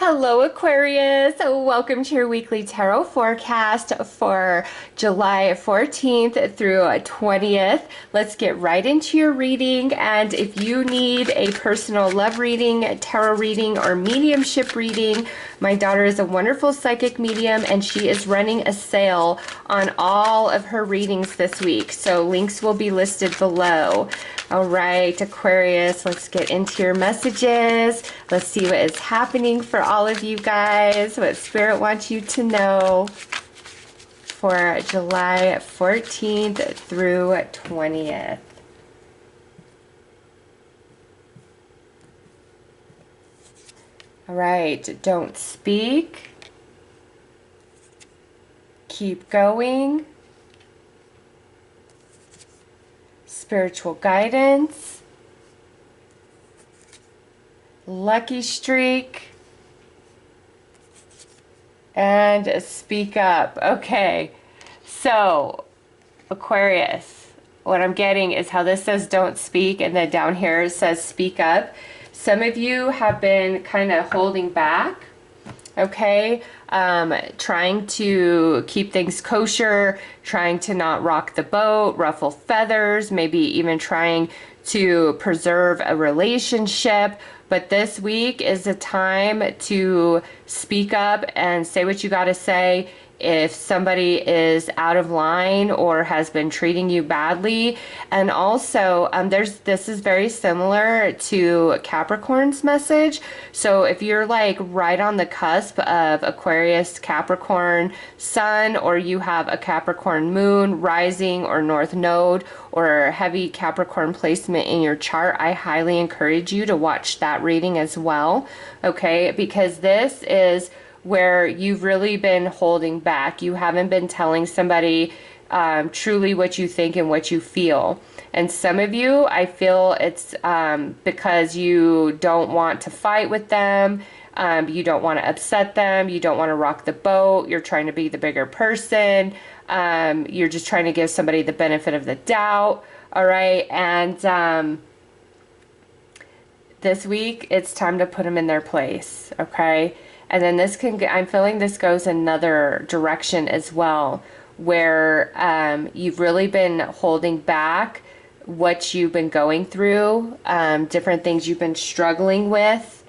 Hello, Aquarius. Welcome to your weekly tarot forecast for July 14th through 20th. Let's get right into your reading. And if you need a personal love reading, tarot reading, or mediumship reading, my daughter is a wonderful psychic medium and she is running a sale on all of her readings this week. So links will be listed below. All right, Aquarius, let's get into your messages. Let's see what is happening for all of you guys, what Spirit wants you to know for July 14th through 20th. All right, don't speak. Keep going. Spiritual guidance. Lucky streak. And speak up. Okay, so Aquarius, what I'm getting is how this says don't speak and then down here it says speak up. Some of you have been kind of holding back, okay? Trying to keep things kosher, trying to not rock the boat, ruffle feathers, maybe even trying to preserve a relationship. But this week is a time to speak up and say what you got to say. If somebody is out of line or has been treating you badly. And also this is very similar to Capricorn's message. So if you're like right on the cusp of Aquarius Capricorn sun, or you have a Capricorn moon rising or north node or heavy Capricorn placement in your chart, I highly encourage you to watch that reading as well, okay? Because this is where you've really been holding back. You haven't been telling somebody truly what you think and what you feel. And some of you, I feel it's because you don't want to fight with them, you don't want to upset them, you don't want to rock the boat, you're trying to be the bigger person, you're just trying to give somebody the benefit of the doubt, all right? And this week, it's time to put them in their place, okay? And then this can get, I'm feeling this goes another direction as well, where you've really been holding back what you've been going through, different things you've been struggling with,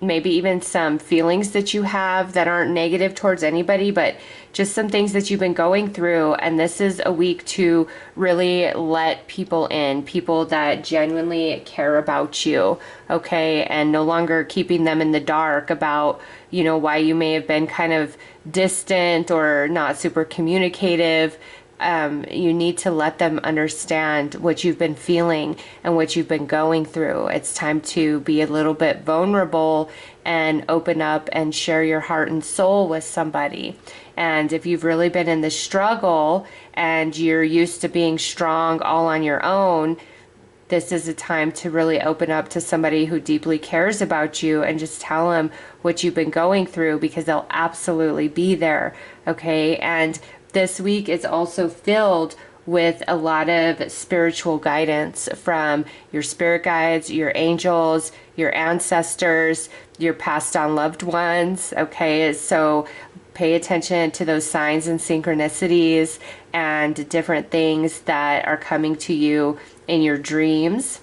maybe even some feelings that you have that aren't negative towards anybody, but just some things that you've been going through. And this is a week to really let people in, people that genuinely care about you, okay? And no longer keeping them in the dark about, you know, why you may have been kind of distant or not super communicative. You need to let them understand what you've been feeling and what you've been going through. It's time to be a little bit vulnerable and open up and share your heart and soul with somebody. And if you've really been in the struggle and you're used to being strong all on your own, this is a time to really open up to somebody who deeply cares about you and just tell them what you've been going through, because they'll absolutely be there, okay? And this week is also filled with a lot of spiritual guidance from your spirit guides, your angels, your ancestors, your passed on loved ones, okay? So pay attention to those signs and synchronicities and different things that are coming to you in your dreams.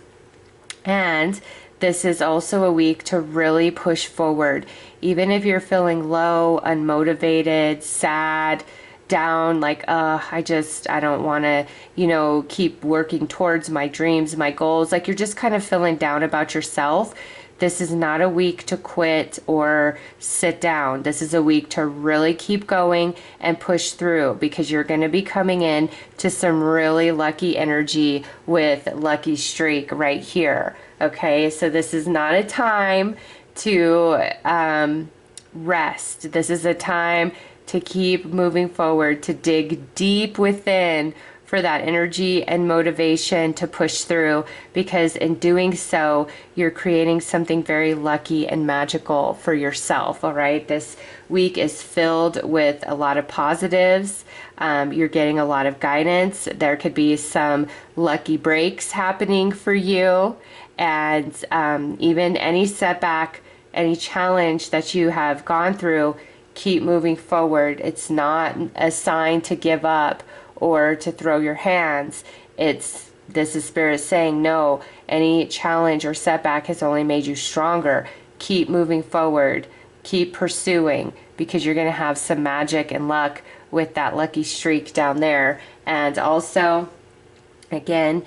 And this is also a week to really push forward. Even if you're feeling low, unmotivated, sad, down, like, I don't want to, you know, keep working towards my dreams, my goals, like you're just kind of feeling down about yourself. This is not a week to quit or sit down. This is a week to really keep going and push through, because you're going to be coming in to some really lucky energy with lucky streak right here. Okay, so this is not a time to rest. This is a time to keep moving forward, to dig deep within for that energy and motivation to push through, because in doing so, you're creating something very lucky and magical for yourself, all right? This week is filled with a lot of positives. You're getting a lot of guidance. There could be some lucky breaks happening for you, and even any setback any challenge that you have gone through, keep moving forward. It's not a sign to give up or to throw your hands. This is Spirit saying, no, any challenge or setback has only made you stronger. Keep moving forward. Keep pursuing, because you're going to have some magic and luck with that lucky streak down there. And also, again,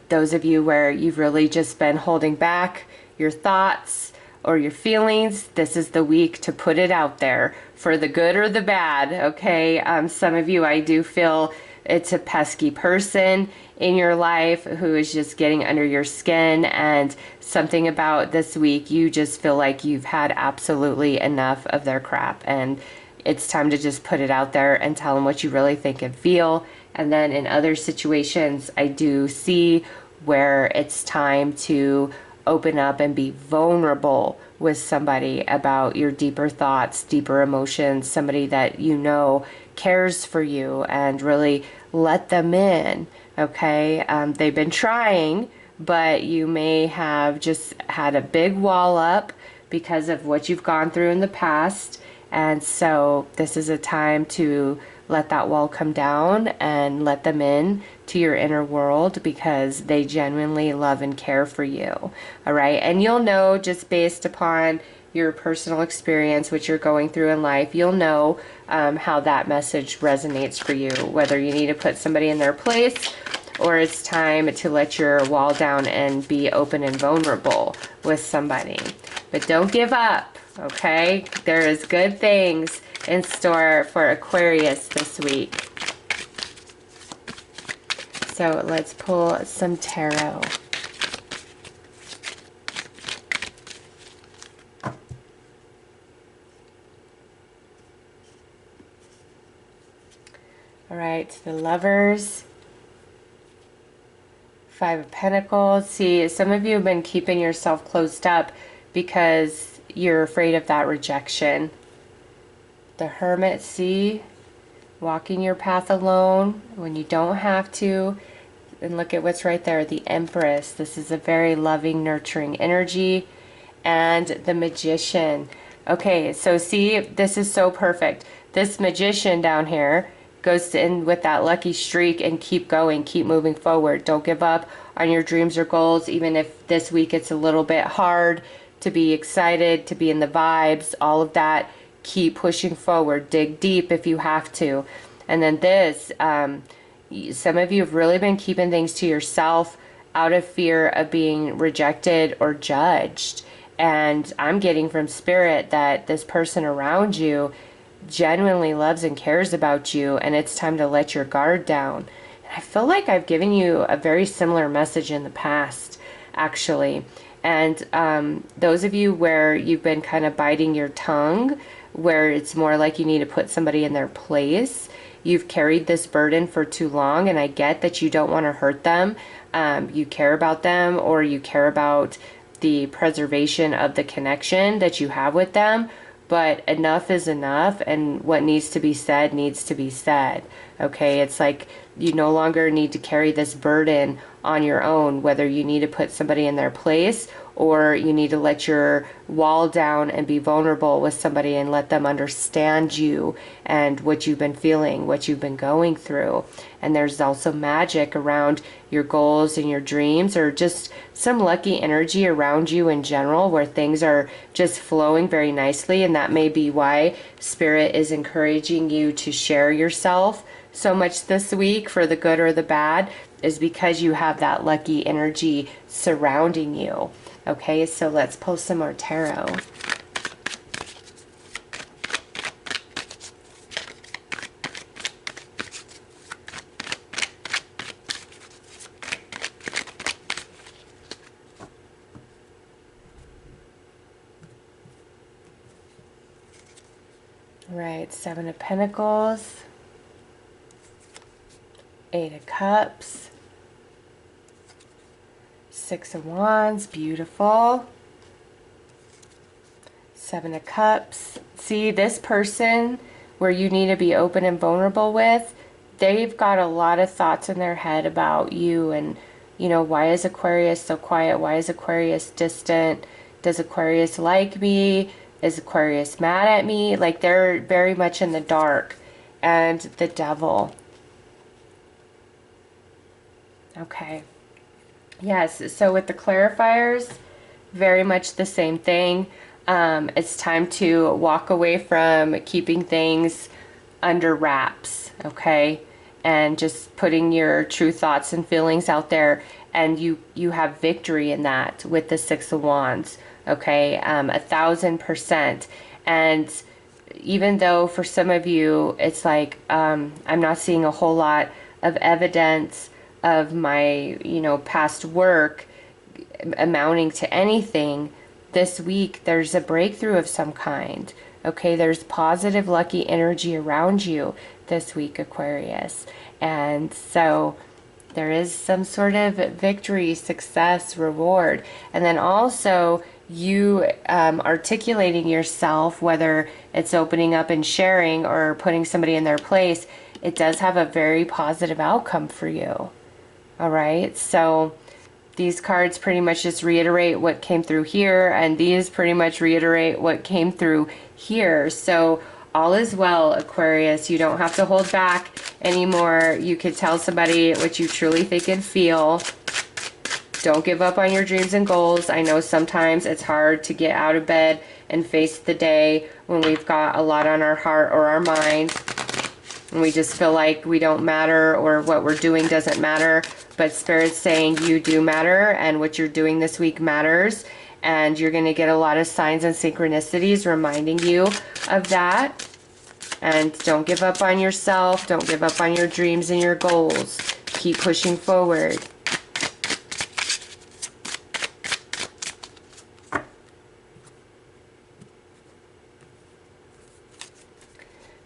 those of you where you've really just been holding back your thoughts or your feelings, this is the week to put it out there for the good or the bad, okay? Some of you, I do feel it's a pesky person in your life who is just getting under your skin, and something about this week, you just feel like you've had absolutely enough of their crap, and it's time to just put it out there and tell them what you really think and feel. And then in other situations, I do see where it's time to open up and be vulnerable with somebody about your deeper thoughts, deeper emotions, somebody that you know cares for you, and really let them in, okay? They've been trying, but you may have just had a big wall up because of what you've gone through in the past. And so this is a time to let that wall come down and let them in to your inner world, because they genuinely love and care for you. All right. And you'll know, just based upon your personal experience, what you're going through in life, you'll know how that message resonates for you, whether you need to put somebody in their place or it's time to let your wall down and be open and vulnerable with somebody. But don't give up, okay? There is good things in store for Aquarius this week. So let's pull some tarot. All right, the Lovers, Five of Pentacles. See, some of you have been keeping yourself closed up because you're afraid of that rejection. The Hermit, see, walking your path alone when you don't have to. And look at what's right there, the Empress. This is a very loving, nurturing energy. And the Magician. Okay, so see, this is so perfect. This Magician down here goes in with that lucky streak, and keep going, keep moving forward. Don't give up on your dreams or goals, even if this week it's a little bit hard to be excited, to be in the vibes, all of that. Keep pushing forward. Dig deep if you have to. And then this, some of you have really been keeping things to yourself out of fear of being rejected or judged. And I'm getting from Spirit that this person around you genuinely loves and cares about you, and it's time to let your guard down. And I feel like I've given you a very similar message in the past, actually. And those of you where you've been kind of biting your tongue, where it's more like you need to put somebody in their place, you've carried this burden for too long, and I get that you don't want to hurt them. You care about them, or you care about the preservation of the connection that you have with them. But enough is enough, and what needs to be said needs to be said. Okay, it's like you no longer need to carry this burden on your own, whether you need to put somebody in their place or you need to let your wall down and be vulnerable with somebody and let them understand you and what you've been feeling, what you've been going through. And there's also magic around your goals and your dreams, or just some lucky energy around you in general where things are just flowing very nicely. And that may be why Spirit is encouraging you to share yourself so much this week, for the good or the bad, is because you have that lucky energy surrounding you. Okay, so let's pull some more tarot. All right, Seven of Pentacles, Eight of Cups, Six of Wands, beautiful. Seven of Cups. See, this person where you need to be open and vulnerable with, they've got a lot of thoughts in their head about you, and, you know, why is Aquarius so quiet? Why is Aquarius distant? Does Aquarius like me? Is Aquarius mad at me? Like, they're very much in the dark. And the Devil. Okay. Yes, so with the clarifiers, very much the same thing. It's time to walk away from keeping things under wraps, okay? And just putting your true thoughts and feelings out there, and you have victory in that with the Six of Wands, okay? 1,000%. And even though for some of you it's like I'm not seeing a whole lot of evidence of my past work amounting to anything, this week there's a breakthrough of some kind. Okay, there's positive lucky energy around you this week, Aquarius. And so there is some sort of victory, success, reward. And then also you articulating yourself, whether it's opening up and sharing or putting somebody in their place, it does have a very positive outcome for you. All right, so these cards pretty much just reiterate what came through here, and these pretty much reiterate what came through here. So all is well, Aquarius. You don't have to hold back anymore. You could tell somebody what you truly think and feel. Don't give up on your dreams and goals. I know sometimes it's hard to get out of bed and face the day when we've got a lot on our heart or our mind, and we just feel like we don't matter or what we're doing doesn't matter. But Spirit's saying you do matter, and what you're doing this week matters, and you're going to get a lot of signs and synchronicities reminding you of that. And don't give up on yourself. Don't give up on your dreams and your goals. Keep pushing forward.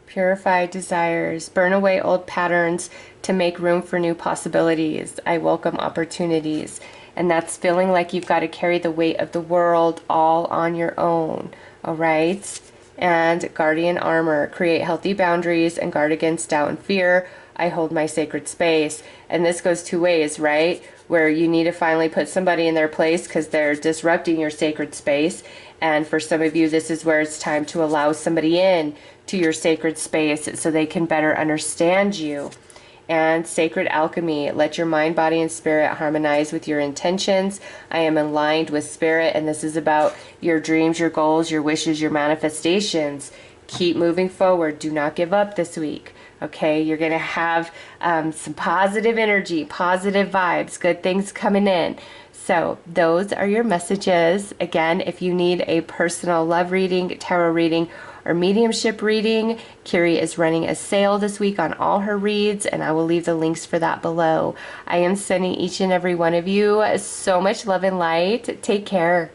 Purify desires. Burn away old patterns to make room for new possibilities. I welcome opportunities. And that's feeling like you've got to carry the weight of the world all on your own. All right? And guardian armor. Create healthy boundaries and guard against doubt and fear. I hold my sacred space. And this goes two ways, right? Where you need to finally put somebody in their place because they're disrupting your sacred space. And for some of you, this is where it's time to allow somebody in to your sacred space so they can better understand you. And sacred alchemy, let your mind, body, and spirit harmonize with your intentions. I am aligned with spirit, and this is about your dreams, your goals, your wishes, your manifestations. Keep moving forward. Do not give up this week. Okay, you're going to have some positive energy, positive vibes, good things coming in. So those are your messages. Again, if you need a personal love reading, tarot reading, or mediumship reading, Kiri is running a sale this week on all her reads, and I will leave the links for that below. I am sending each and every one of you so much love and light. Take care.